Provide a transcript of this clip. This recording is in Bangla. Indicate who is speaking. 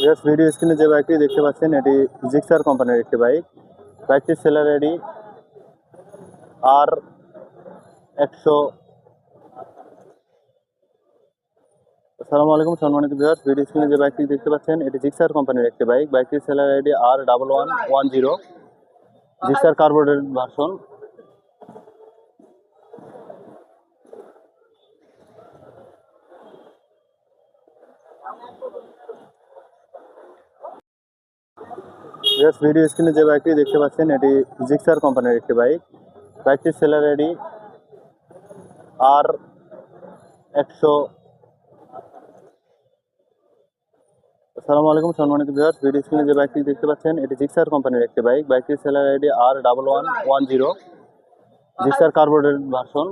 Speaker 1: জাস্ট ভিডিও স্ক্রিনে যে বাইকটি দেখতে পাচ্ছেন এটি জিক্সার কোম্পানির একটি বাইক। বাইকটির সেলার আইডি R100। আসসালামু আলাইকুম সম্মানিত ভিউয়ার্স, ভিডিও স্ক্রিনে যে বাইকটি দেখতে পাচ্ছেন এটি জিক্সার কোম্পানির একটি বাইক। বাইকটির seller ID R1110। Gixxer carbureted version. Just video স্ক্রিনে যে বাইকটি দেখতে পাচ্ছেন এটি জিক্সার কোম্পানির একটি বাইক। বাইকটির সেলার আইডি R100। আসসালামু আলাইকুম সম্মানিত ভিউয়ার্স, ভিডিও স্ক্রিনে যে বাইকটি দেখতে পাচ্ছেন এটি জিক্সার কোম্পানির একটি বাইক। বাইকটির seller ID R1110। Gixxer carbureted version.